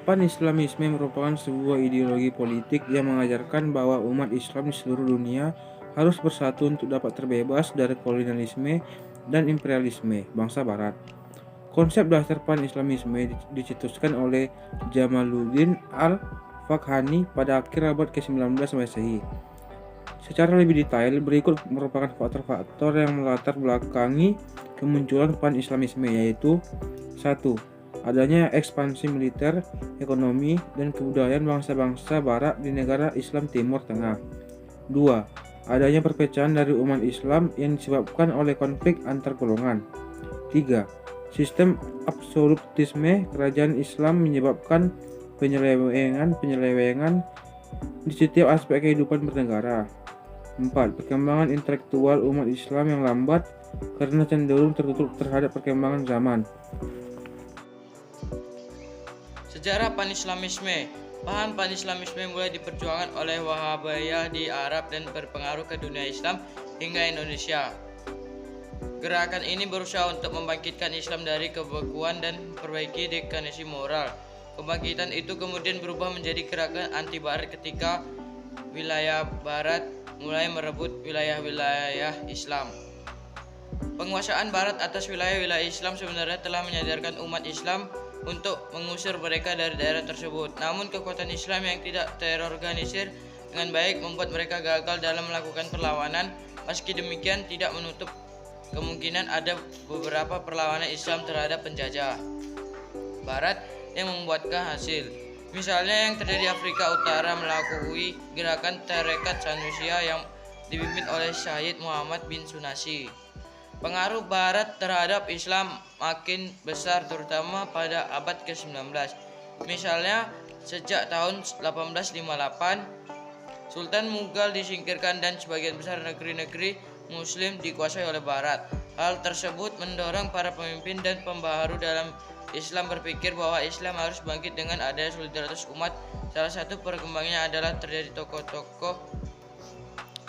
Pan-Islamisme merupakan sebuah ideologi politik yang mengajarkan bahwa umat Islam di seluruh dunia harus bersatu untuk dapat terbebas dari kolonialisme dan imperialisme bangsa Barat. Konsep dasar Pan-Islamisme dicetuskan oleh Jamaluddin al-Faghani pada akhir abad ke-19 Masehi. Secara lebih detail, berikut merupakan faktor-faktor yang melatar belakangi kemunculan Pan-Islamisme, yaitu 1. Adanya ekspansi militer, ekonomi, dan kebudayaan bangsa-bangsa Barat di negara Islam Timur Tengah. 2. Adanya perpecahan dari umat Islam yang disebabkan oleh konflik antar golongan. 3. Sistem absolutisme kerajaan Islam menyebabkan penyelewengan di setiap aspek kehidupan bernegara. 4. Perkembangan intelektual umat Islam yang lambat karena cenderung tertutup terhadap perkembangan zaman. Sejarah Pan-Islamisme. Paham Pan-Islamisme mulai diperjuangkan oleh Wahabiyah di Arab dan berpengaruh ke dunia Islam hingga Indonesia. Gerakan ini berusaha untuk membangkitkan Islam dari kebekuan dan memperbaiki dekadasi moral. Kebangkitan itu kemudian berubah menjadi gerakan anti Barat ketika wilayah Barat mulai merebut wilayah-wilayah Islam. Penguasaan Barat atas wilayah-wilayah Islam sebenarnya telah menyadarkan umat Islam untuk mengusir mereka dari daerah tersebut. Namun kekuatan Islam yang tidak terorganisir dengan baik membuat mereka gagal dalam melakukan perlawanan. Meski demikian, tidak menutup kemungkinan ada beberapa perlawanan Islam terhadap penjajah Barat yang membuahkan hasil. Misalnya yang terjadi di Afrika Utara melalui gerakan Tarekat Sanusia yang dipimpin oleh Syed Muhammad bin Sunasi. Pengaruh Barat terhadap Islam makin besar terutama pada abad ke-19. Misalnya sejak tahun 1858 Sultan Mughal disingkirkan dan sebagian besar negeri-negeri Muslim dikuasai oleh Barat. Hal tersebut mendorong para pemimpin dan pembaharu dalam Islam berpikir bahwa Islam harus bangkit dengan adanya solidaritas umat. Salah satu perkembangannya adalah terjadi tokoh-tokoh,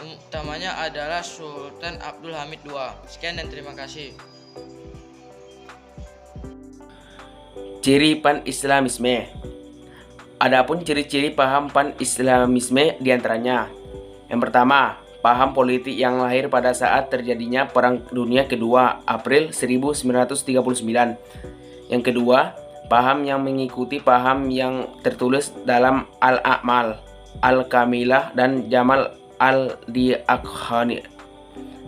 utamanya adalah Sultan Abdul Hamid II. Sekian dan terima kasih. Ciri Pan-Islamisme. Adapun ciri-ciri paham Pan-Islamisme diantaranya: yang pertama, paham politik yang lahir pada saat terjadinya Perang Dunia Kedua April 1939. Yang kedua, paham yang mengikuti paham yang tertulis dalam Al-A'mal, Al-Kamilah, dan Jamal al-Diakhani.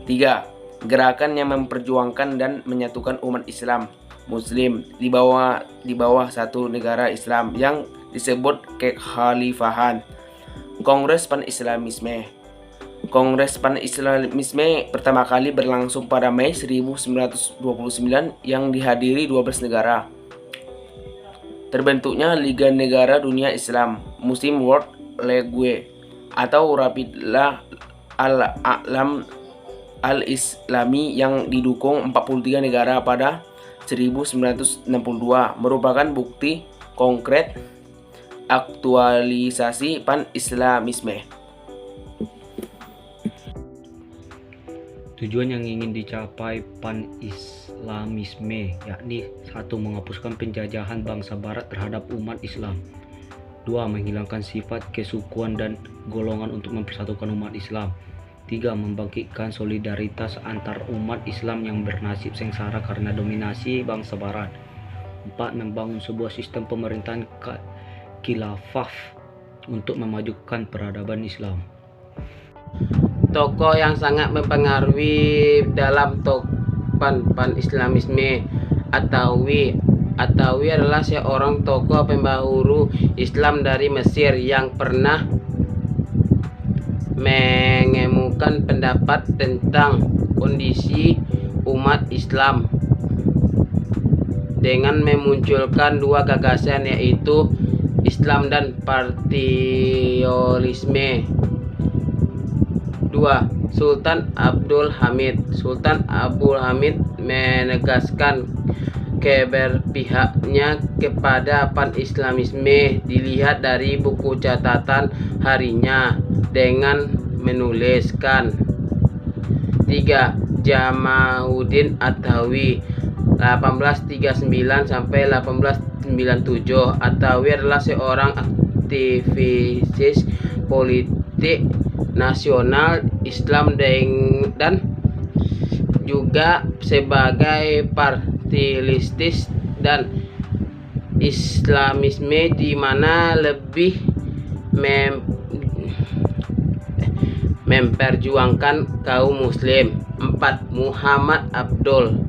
3. Gerakan yang memperjuangkan dan menyatukan umat Islam Muslim di bawah satu negara Islam yang disebut kekhalifahan. Kongres Pan-Islamisme. Kongres Pan-Islamisme pertama kali berlangsung pada Mei 1929 yang dihadiri 12 negara. Terbentuknya Liga Negara Dunia Islam, Muslim World League, atau Rabitlah Al-A'lam Al-Islami yang didukung 43 negara pada 1962, merupakan bukti konkret aktualisasi Pan-Islamisme. Tujuan yang ingin dicapai Pan-Islamisme yakni 1. Menghapuskan penjajahan bangsa Barat terhadap umat Islam. 2. Menghilangkan sifat kesukuan dan golongan untuk mempersatukan umat Islam. 3. Membangkitkan solidaritas antar umat Islam yang bernasib sengsara karena dominasi bangsa Barat. 4. Membangun sebuah sistem pemerintahan khilafah untuk memajukan peradaban Islam. Tokoh yang sangat mempengaruhi dalam Pan-Islamisme. Atawi adalah seorang tokoh pembahuru Islam dari Mesir yang pernah mengemukan pendapat tentang kondisi umat Islam dengan memunculkan dua gagasan, yaitu Islam dan partiolisme. 2. Sultan Abdul Hamid. Sultan Abdul Hamid menegaskan keberpihaknya kepada Pan-Islamisme dilihat dari buku catatan harinya dengan menuliskan. 3. Jamaluddin At-Tahawi. 1839 sampai 1897. Atawi adalah seorang aktivis politik nasional Islam dan juga sebagai partilistis dan Islamisme, di mana lebih memperjuangkan kaum muslim. 4. Muhammad Abduh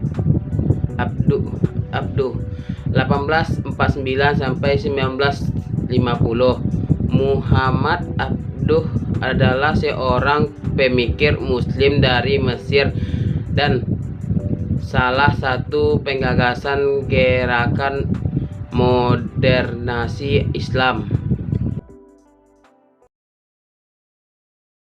1849 sampai 1950. Muhammad Abduh adalah seorang pemikir muslim dari Mesir dan salah satu penggagas gerakan modernisasi Islam.